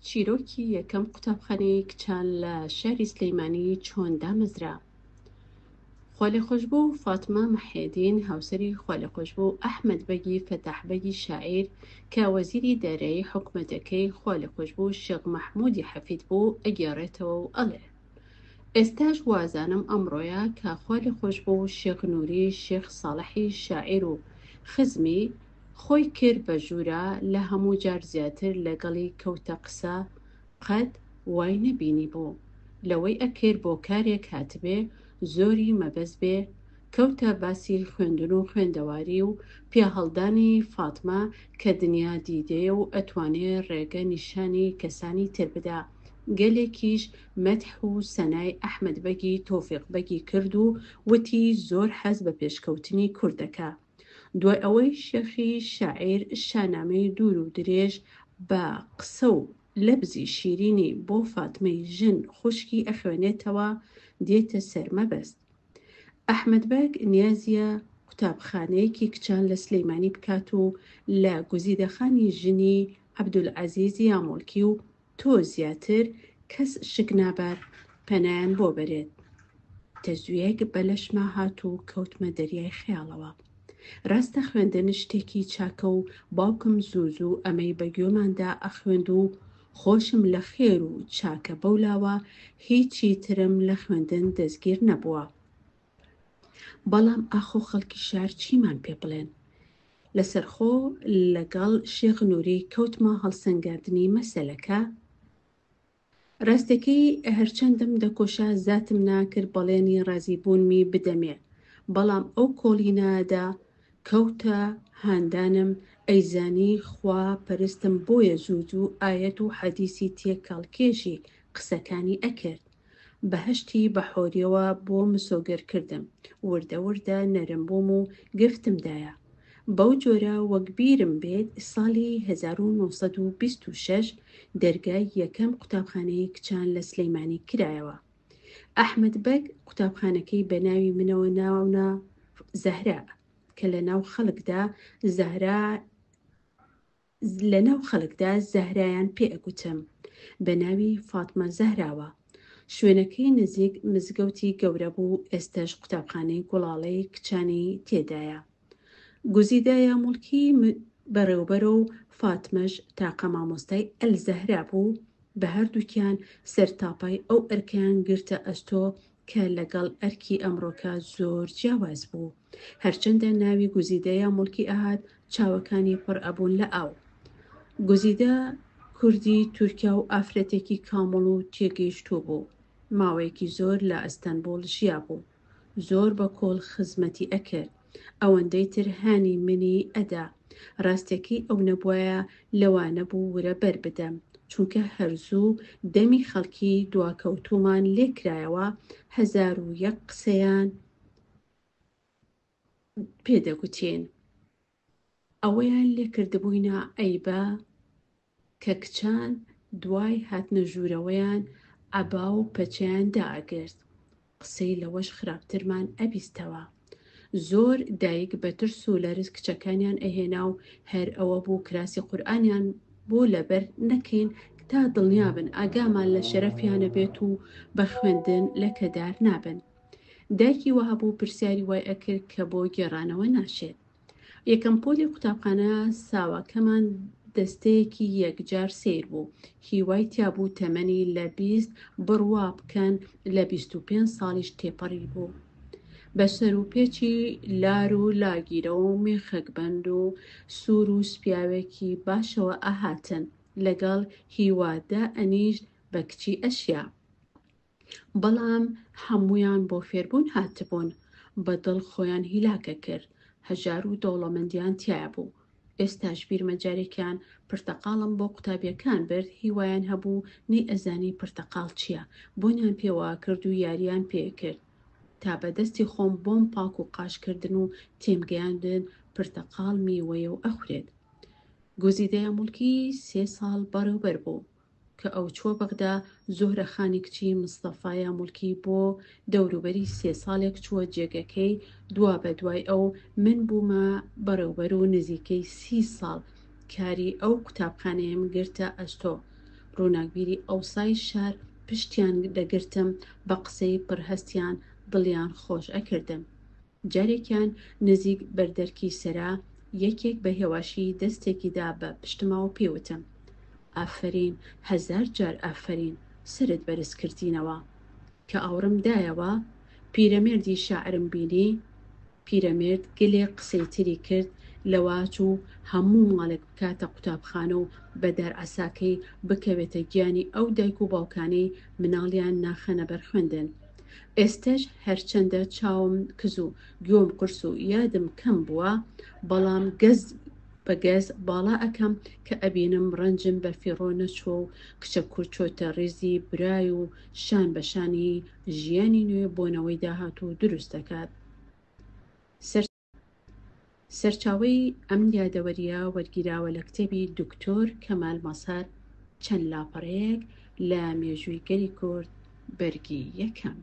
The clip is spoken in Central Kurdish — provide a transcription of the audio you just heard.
چیرۆکی یەکەم قوتابخانەی کچان لە شاری سلەیمانی چۆن دامەزرا. خۆلێخۆشبوو فاتمە مەحێدین هاوسەری خۆلێخۆشبوو ئەحمەد بەگی فەتاحبەگی شاعیر کە وەزیری دارایی حکوومەتەکەی خۆلێخۆشبوو شێخ مەحموودی حەفید بوو ئەگێڕێتەوە و ئەڵێ ئێستاش وازانم ئەمڕۆیە کە خۆلێخۆشبوو شێخ نووری شێخ ساڵحی شاعیر و خزمی خۆی کرد بە ژوورە لە هەموو جار زیاتر لەگەڵی کەوتە قسە قەت وای نەبینی بوو لەوەی ئەکرد بۆ کارێک هاتبێ زۆری مەبەست بێ کەوتە باسی خوێندن و خوێندەواری و پێهەڵدانی فاتمە کە دنیا دیدەیە و ئەتوانێ ڕێگە نیشانی کەسانی تر بدا گەلێکیش مەدح و سەنای ئەحمەد بەگی تۆفیق بەگی کرد و وتی زۆر حەز بە پێشکەوتنی کوردەکە دوای ئەوەی شێخی شاعیر شانامەی دوور و درێژ بە قسە و لەبزی شیرینی بۆ فاتمەی ژن خوشکی ئەخوێنێتەوە دێتە سەرمەبەست ئەحمەد بەگ نیازیە قوتابخانەیەکی کچان لە سلەیمانی بکات و لە گوزیدەخانی ژنی عەبدولعەزیز یامۆڵکی و تۆ زیاتر کەس شک نابات پەنایان بۆ بەرێت تەزویەک بەلەشما هات و کەوتمە دەریای خەیاڵەوە ڕاستە خوێندن شتێکی چاکە و باوکم زوو ئەمەی بەگوێماندا ئەخوێند و خۆشم لە خێر و چاکە بەولاوە هیچی ترم لە خوێندن دەستگیر نەبووە بەڵام ئاخۆ خەڵکی شار چیمان پێ بڵێن لەسەرخۆ لەگەڵ شێخ نووری کەوتمە هەڵسەنگاندنی مەسەلەکە ڕاستەکەی هەرچەندم دەکۆشا زاتم ناکرد بەڵێنی ڕازیبوونمی بدەمێ بەڵام ئەو کۆڵینەدا کەوتە هاندانم ئەیزانی خوا پەرستم بۆیە زوود و ئایەت و حەدیسی تێکەڵکێژی قسەکانی ئەکرد بەهشتی بەحۆریەوە بۆ مسۆگەر کردم وردە وردە نەرم بووم و گفتمدایە بەو جۆرە وەک بیرم بێت ساڵی 1926 دەرگای یەکەم قوتابخانەی کچان لە سلەیمانی کرایەوە ئەحمەد بەگ قوتابخانەکەی بە ناوی منەوە ناونە زەهرا کە لە ناو خەڵکدا زەهرایان پێ ئەگوتم بە ناوی فاتمە زەهراوە شوێنەکەی نزیک مزگەوتی گەورە بوو ئێستاش قوتابخانەی گوڵاڵەی کچانی تێدایە گوزیدایە موڵکی بەڕێوبەرە و فاتمەش تاقە مامۆستای ئەلزەهرا بوو بە هەردووکیان سەرتاپای ئەو ئەرکیان گرتە ئەستۆ کە لەگەڵ ئەرکی ئەمڕۆکە زۆر جیاواز بوو هەرچەندە ناوی گوزیدەیە موڵکی ئاهات چاوەکانی پڕ ئەبوون لە ئاو گوزیدە کوردی تورکیا و ئافرەتێکی کامڵ و تێگەیشتوو بوو ماوەیەکی زۆر لە ئەستەنبوڵ ژیا بوو زۆر بە کۆڵ خزمەتی ئەکرد ئەوەندەی تر هانی منی ئەدا ڕاستێکی ئەو نەبووایە لەوانە بوو ورە بەر بدەم چونکە هەرزوو دەمی خەڵکی دواکەوتومان لێکرایەوە 1001 قسەیان پێدەگوتین ئەوەیان لێکردبووینە ئەیبە کە کچان دوای هاتنە ژوورەوەیان ئەبا و پەچیان دائەگرت قسەی لەوەش خراپترمان ئەبیستەوە زۆر دایک بە ترس و لەرز کچەکانیان ئەهێنا و هەر ئەوە بوو کراسی قورئانیان بۆ لەبەر نەکەین تا دڵنیابن ئاگامان لە شەرەفیانە بێت و بە خوێندن لە کەدار نابن دایکی وەها بوو پرسیاری وای ئەکرد کە بۆ گێڕانەوە ناشێت یەکەم پۆلی قوتابخانە ساواکەمان دەستەیەکی یەکجار سیر بوو هیوای تیابوو تەمەنی لە 20 بڕوا بکەن لە 25 ساڵیش تێپەڕی بوو بە سەر و پێچی لار و لاگیرەوە و مێخەکبەند و سوور و سپیاوێکی باشەوە ئاهاتن لەگەڵ هیوادە ئەنیش بە کچی ئەشیا بەڵام هەمویان بۆ فێربوون هاتبوون بەدڵ خۆیان هیلاکە کرد هەژار و دەوڵەمەندیان تایە بوو ئێستاش بیرمەجارێکیان پرتەقاڵم بۆ قوتابیەکان برد هیوایان هەبوو نەی ئەزانی پرتەقاڵ چییە بۆنیان پێوە کرد و یاریان پێکرد تا بەدەستی خۆم بۆم پاک و قاشکردن و تێمگەیاندن پرتەقاڵ میوەیە و ئەخورێت گوزیدەیە موڵکی 3 ساڵ بەڕێوبەر بوو کە ئەو چوە بەغدا زۆهرە خانی کچی مستەفایە موڵکی بۆ دەوروبەری 3 ساڵێک چووە جێگەکەی دوا بە دوای ئەو من بوومە بەڕێوبەر و نزیکەی 30 ساڵ کاری ئەو قوتابخانەیەم گرتە ئەستۆ ڕووناکبیری ئەوسای شار پشتیان دەگرتم بە قسەی پڕهەستیان دڵیان خۆش ئەکردم. جارێکیان نزیک بەردەرکی سەرا یەکێک بە هێواشی دەستێکیدا بە پشتماوە پێوتم: ئافرین، هەزار جار ئافرین، سرت بەرز کردینەوە. کە ئاورم دایەوە پیرەمێردی شاعرم بینی. پیرەمێرد گەلێ قسەی تری کرد لەواچ و هەموو ماڵێک بکاتە قوتابخانە و بەدار ئاساکەی بکەوێتە گیانی ئەو دایک و باوکانەی مناڵیان ناخەنە بەر خوێندن. ئێستش هەرچەندە چاوم کز و گوێم قرس و یادم کەم بووە، بەڵام گەز بە گەز باڵا ئەکەم کە ئەبینم ڕەنجم بەرفیڕۆ نەچووە و کچە کورچۆتە ڕێزی برای و شان بەشانی ژیانی نوێ بۆنەوەی داهاتوو دروست دەکات. سەرچاوەی ئەم یادەوەریە وەرگیراوە لە کتێبی دکتۆر کەمال مەسار، چەند لاپەڕەیەک لە مێژووی گەلی کورد، بەرگی یەکەم.